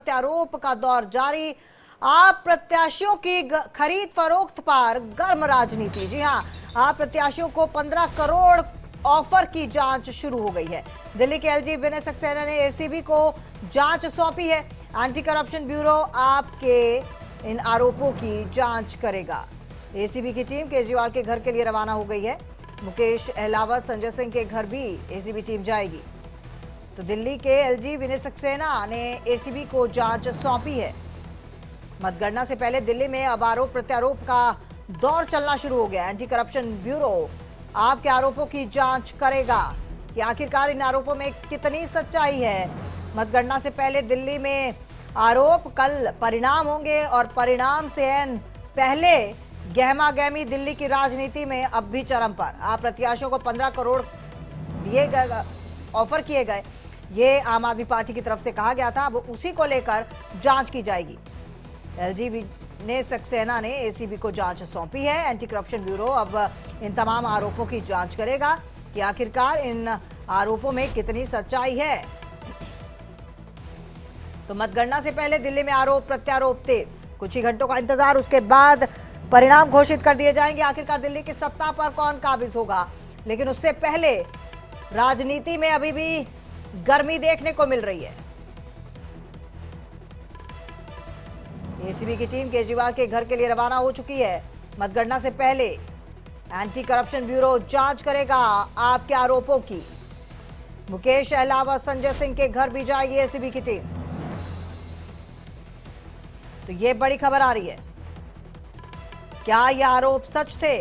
प्रत्यारोप का दौर जारी। आप प्रत्याशियों की खरीद फरोख्त पर गर्म राजनीति। जी हां, आप प्रत्याशियों को 15 करोड़ ऑफर की जांच शुरू हो गई है। दिल्ली के एलजी विनय सक्सेना ने एसीबी को जांच सौंपी है। एंटी करप्शन ब्यूरो आपके इन आरोपों की जांच करेगा। एसीबी की टीम केजरीवाल के घर के लिए रवाना हो गई है। मुकेश अहलावत, संजय सिंह के घर भी एसीबी टीम जाएगी। तो दिल्ली के एलजी विनय सक्सेना ने एसीबी को जांच सौंपी है। मतगणना से पहले दिल्ली में अब आरोप प्रत्यारोप का दौर चलना शुरू हो गया। एंटी करप्शन ब्यूरो आपके आरोपों की जांच करेगा कि आखिरकार इन आरोपों में कितनी सच्चाई है। मतगणना से पहले दिल्ली में आरोप, कल परिणाम होंगे और परिणाम से पहले गहमा गहमी दिल्ली की राजनीति में अब भी चरम पर। आप प्रत्याशियों को 15 करोड़ दिए गए, ऑफर किए गए, ये आम आदमी पार्टी की तरफ से कहा गया था। अब उसी को लेकर जांच की जाएगी। एलजी विनय सक्सेना ने एसीबी को जांच सौंपी है। एंटी करप्शन ब्यूरो अब इन तमाम आरोपों की जांच करेगा कि आखिरकार इन आरोपों में कितनी सच्चाई है। तो मतगणना से पहले दिल्ली में आरोप प्रत्यारोप तेज। कुछ ही घंटों का इंतजार, उसके बाद परिणाम घोषित कर दिए जाएंगे। आखिरकार दिल्ली की सत्ता पर कौन काबिज होगा, लेकिन उससे पहले राजनीति में अभी भी गर्मी देखने को मिल रही है। एसीबी की टीम केजरीवाल के घर के लिए रवाना हो चुकी है। मतगणना से पहले एंटी करप्शन ब्यूरो जांच करेगा आपके आरोपों की। मुकेश अहलावत, संजय सिंह के घर भी जाएगी एसीबी की टीम। तो ये बड़ी खबर आ रही है। क्या ये आरोप सच थे?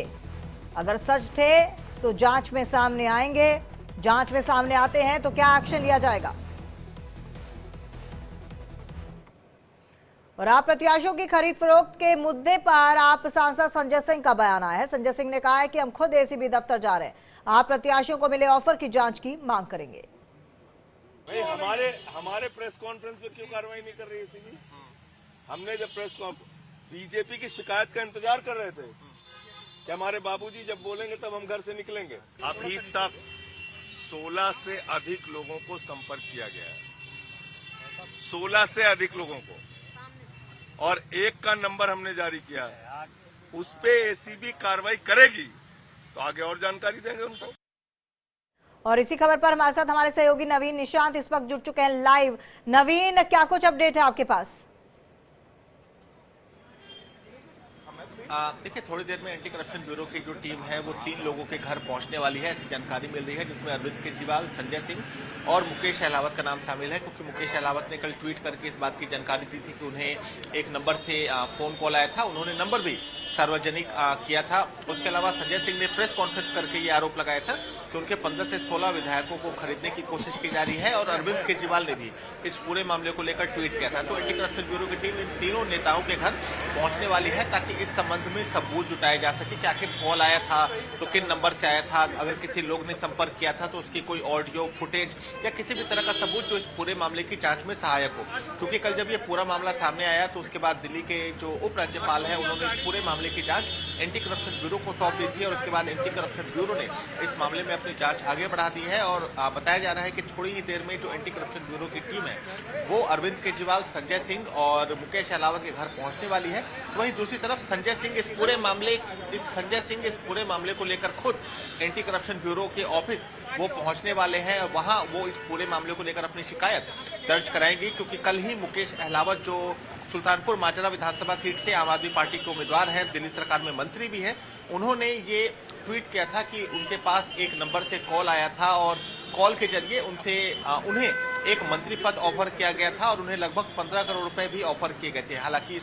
अगर सच थे तो जांच में सामने आएंगे। जांच में सामने आते हैं तो क्या एक्शन लिया जाएगा? और आप प्रत्याशियों की खरीद फरोख्त के मुद्दे पर आप सांसद संजय सिंह का बयान आया है। संजय सिंह ने कहा है कि हम खुद एसीबी दफ्तर जा रहे हैं। आप प्रत्याशियों को मिले ऑफर की जांच की मांग करेंगे। भाई हमारे प्रेस कॉन्फ्रेंस पे क्यों कार्रवाई नहीं कर रही एसीबी? हमने जब प्रेस बीजेपी की शिकायत का इंतजार कर रहे थे कि हमारे बाबूजी जब बोलेंगे तब हम घर से निकलेंगे। अभी तक 16 से अधिक लोगों को संपर्क किया गया है, 16 से अधिक लोगों को, और एक का नंबर हमने जारी किया है। उस पे एसीबी कार्रवाई करेगी तो आगे और जानकारी देंगे उनको। और इसी खबर पर हमारे साथ हमारे सहयोगी नवीन निशांत इस वक्त जुड़ चुके हैं लाइव। नवीन, क्या कुछ अपडेट है आपके पास? देखिए, थोड़ी देर में एंटी करप्शन ब्यूरो की जो टीम है वो 3 लोगों के घर पहुंचने वाली है, ऐसी जानकारी मिल रही है, जिसमें अरविंद केजरीवाल, संजय सिंह और मुकेश अहलावत का नाम शामिल है। क्योंकि मुकेश अहलावत ने कल ट्वीट करके इस बात की जानकारी दी थी कि उन्हें एक नंबर से फोन कॉल आया था। उन्होंने नंबर भी सार्वजनिक किया था। उसके अलावा संजय सिंह ने प्रेस कॉन्फ्रेंस करके ये आरोप लगाया था कि उनके 15 से 16 विधायकों को खरीदने की कोशिश की जा रही है। और अरविंद केजरीवाल ने भी इस पूरे मामले को लेकर ट्वीट किया था। तो एंटी करप्शन ब्यूरो की टीम इन तीनों नेताओं के घर पहुंचने वाली है ताकि इस संबंध में सबूत जुटाया जा सके कि आखिर कॉल आया था तो किन नंबर से आया था, अगर किसी लोग ने संपर्क किया था तो उसकी कोई ऑडियो फुटेज या किसी भी तरह का सबूत जो इस पूरे मामले की जांच में सहायक हो। क्योंकि कल जब ये पूरा मामला सामने आया तो उसके बाद दिल्ली के जो उपराज्यपाल है उन्होंने इस पूरे मामले की जांच एंटी करप्शन ब्यूरो को सौंप दी थी। और उसके बाद एंटी करप्शन ब्यूरो ने इस मामले में अपनी जांच आगे बढ़ा दी है। और बताया जा रहा है कि थोड़ी ही देर में जो एंटी करप्शन ब्यूरो की टीम है वो अरविंद केजरीवाल, संजय सिंह और मुकेश अहलावत के घर पहुंचने वाली है। वहीं दूसरी तरफ संजय सिंह इस पूरे मामले को लेकर खुद एंटी करप्शन ब्यूरो के ऑफिस वो पहुंचने वाले हैं और वहां वो इस पूरे मामले को लेकर अपनी शिकायत दर्ज कराएंगे। क्योंकि कल ही मुकेश अहलावत जो सुल्तानपुर माजरा विधानसभा सीट से आम आदमी पार्टी के उम्मीदवार हैं, दिल्ली सरकार में मंत्री भी हैं, उन्होंने ये ट्वीट किया था कि उनके पास एक नंबर से कॉल आया था और कॉल के जरिए उन्हें एक मंत्री पद ऑफर किया गया था और उन्हें लगभग 15 करोड़ रुपए भी ऑफर किए गए थे। हालांकि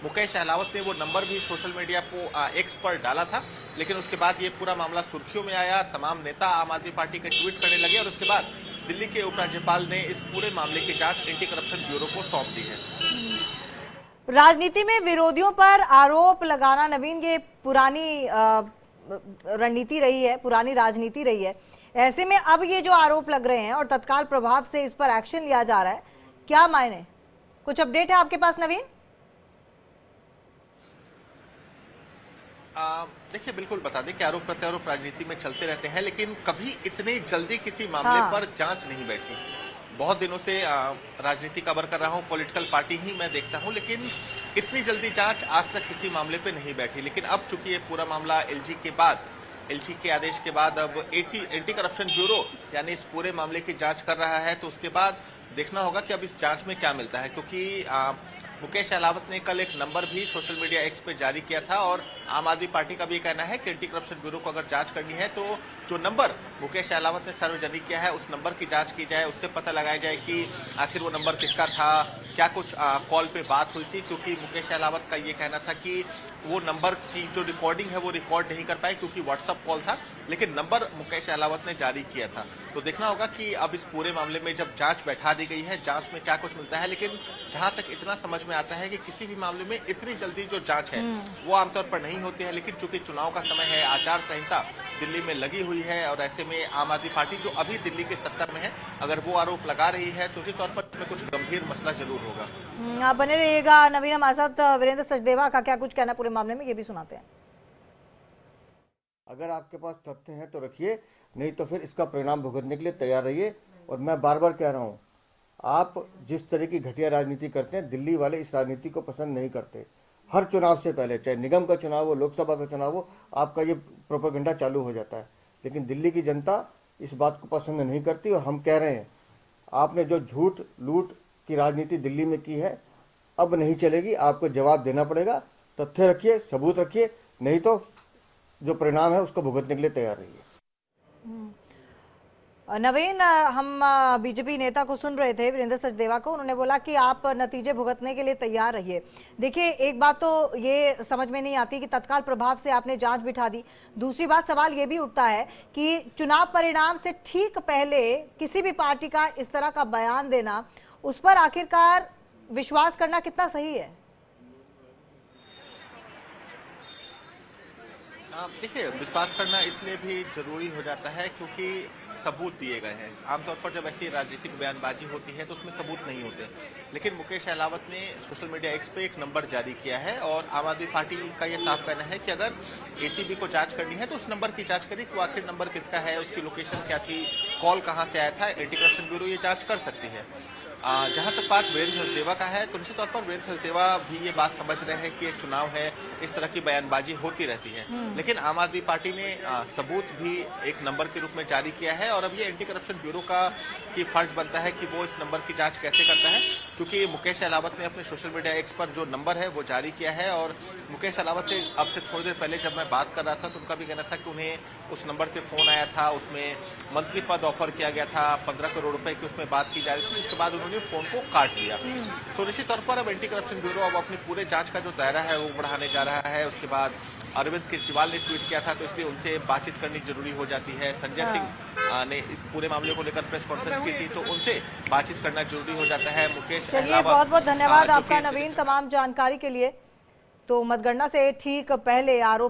मुकेश अहलावत ने वो नंबर भी सोशल मीडिया को एक्स पर डाला था, लेकिन उसके बाद ये पूरा मामला सुर्खियों में आया। तमाम नेता आम आदमी पार्टी के ट्वीट करने लगे और उसके बाद दिल्ली के उपराज्यपाल ने इस पूरे मामले की जांच एंटी करप्शन ब्यूरो को सौंप दी है। राजनीति में विरोधियों पर आरोप लगाना, नवीन, ये पुरानी रणनीति रही है, पुरानी राजनीति रही है। ऐसे में अब ये जो आरोप लग रहे हैं और तत्काल प्रभाव से इस पर एक्शन लिया जा रहा है, क्या मायने? कुछ अपडेट है आपके पास नवीन? देखिए, बिल्कुल बता दें कि आरोप प्रत्यारोप राजनीति में चलते रहते हैं, लेकिन कभी इतनी जल्दी किसी मामले पर जांच नहीं बैठी। बहुत दिनों से राजनीति कवर कर रहा हूं, पॉलिटिकल पार्टी ही मैं देखता हूं, लेकिन इतनी जल्दी जांच आज तक किसी मामले पे नहीं बैठी। लेकिन अब चूंकि ये पूरा मामला एलजी के आदेश के बाद अब एंटी करप्शन ब्यूरो यानी इस पूरे मामले की जांच कर रहा है, तो उसके बाद देखना होगा कि अब इस जांच में क्या मिलता है। क्योंकि मुकेश अहलावत ने कल एक नंबर भी सोशल मीडिया एक्स पे जारी किया था और आम आदमी पार्टी का भी ये कहना है कि एंटी करप्शन ब्यूरो को अगर जांच करनी है तो जो नंबर मुकेश अहलावत ने सार्वजनिक किया है उस नंबर की जांच की जाए, उससे पता लगाया जाए कि आखिर वो नंबर किसका था, क्या कुछ कॉल पे बात हुई थी। क्योंकि मुकेश अहलावत का ये कहना था कि वो नंबर की जो रिकॉर्डिंग है वो रिकॉर्ड नहीं कर पाए क्योंकि व्हाट्सएप कॉल था, लेकिन नंबर मुकेश अहलावत ने जारी किया था। तो देखना होगा कि अब इस पूरे मामले में जब जांच बैठा दी गई है, जांच में क्या कुछ मिलता है। लेकिन जहां तक इतना समझ में आता है कि किसी भी मामले में इतनी जल्दी जो जांच है वो आमतौर पर नहीं होती है, लेकिन चूंकि चुनाव का समय है, आचार संहिता दिल्ली में लगी हुई है और ऐसे में आम आदमी पार्टी जो अभी दिल्ली के सत्ता में है, अगर वो आरोप लगा रही है तो निश्चित तौर पर इसमें कुछ गंभीर मसला जरूर होगा। आप बने रहिएगा। नवीन, हमारे साथ वीरेंद्र सचदेवा का क्या कुछ कहना पूरे मामले में, ये भी सुनाते हैं। अगर आपके पास तथ्य हैं तो रखिए, नहीं तो फिर इसका परिणाम भुगतने के लिए तैयार रहिए। और मैं बार बार कह रहा हूँ, आप जिस तरह की घटिया राजनीति करते हैं, दिल्ली वाले इस राजनीति को पसंद नहीं करते। हर चुनाव से पहले, चाहे निगम का चुनाव हो, लोकसभा का चुनाव हो, आपका ये प्रोपेगेंडा चालू हो जाता है। लेकिन दिल्ली की जनता इस बात को पसंद नहीं करती और हम कह रहे हैं, आपने जो झूठ लूट की राजनीति दिल्ली में की है अब नहीं चलेगी, आपको जवाब देना पड़ेगा। तथ्य रखिए, सबूत रखिए, नहीं तो जो परिणाम है उसको भुगतने के लिए तैयार रहिए। नवीन, हम बीजेपी नेता को सुन रहे थे, वीरेंद्र सचदेवा को। उन्होंने बोला कि आप नतीजे भुगतने के लिए तैयार रहिए। देखिए, एक बात तो ये समझ में नहीं आती कि तत्काल प्रभाव से आपने जांच बिठा दी। दूसरी बात, सवाल ये भी उठता है कि चुनाव परिणाम से ठीक पहले किसी भी पार्टी का इस तरह का बयान देना, उस पर आखिरकार विश्वास करना कितना सही है? देखिए, विश्वास करना इसलिए भी जरूरी हो जाता है क्योंकि सबूत दिए गए हैं। आमतौर पर जब ऐसी राजनीतिक बयानबाजी होती है तो उसमें सबूत नहीं होते, लेकिन मुकेश अहलावत ने सोशल मीडिया एक्स पे एक नंबर जारी किया है और आम आदमी पार्टी का ये साफ कहना है कि अगर एसीबी को जांच करनी है तो उस नंबर की जांच करें कि वो आखिर नंबर किसका है, उसकी लोकेशन क्या थी, कॉल कहाँ से आया था। एंटी करप्शन ब्यूरो ये जांच कर सकती है। जहां तक बात वीरेंद्र सचदेवा का है तो निश्चित तौर पर वीरेंद्र सचदेवा भी ये बात समझ रहे हैं कि ये चुनाव है, इस तरह की बयानबाजी होती रहती है। लेकिन आम आदमी पार्टी ने सबूत भी एक नंबर के रूप में जारी किया है और अब ये एंटी करप्शन ब्यूरो का की फर्ज बनता है कि वो इस नंबर की जांच कैसे करता है। क्योंकि मुकेश अहलावत ने अपने सोशल मीडिया एक्स पर जो नंबर है वो जारी किया है और मुकेश अहलावत से अब से थोड़ी देर पहले जब मैं बात कर रहा था तो उनका भी कहना था कि उन्हें उस नंबर से फोन आया था, उसमें मंत्री पद ऑफर किया गया था, 15 करोड़ रुपए की उसमें बात की जा रही थी, जिसके बाद उन्होंने फोन को काट दिया। तो निश्चित तौर पर अब एंटी करप्शन ब्यूरो अब अपनी पूरे जांच का जो दायरा है वो बढ़ाने जा रहा है। उसके बाद अरविंद केजरीवाल ने ट्वीट किया था तो इसलिए उनसे बातचीत करनी जरूरी हो जाती है। संजय सिंह ने इस पूरे मामले को लेकर प्रेस कॉन्फ्रेंस की थी तो उनसे बातचीत करना जरूरी हो जाता है। मुकेश चलिए, बहुत बहुत धन्यवाद आपका नवीन, तमाम जानकारी के लिए। तो मतगणना से ठीक पहले आरोप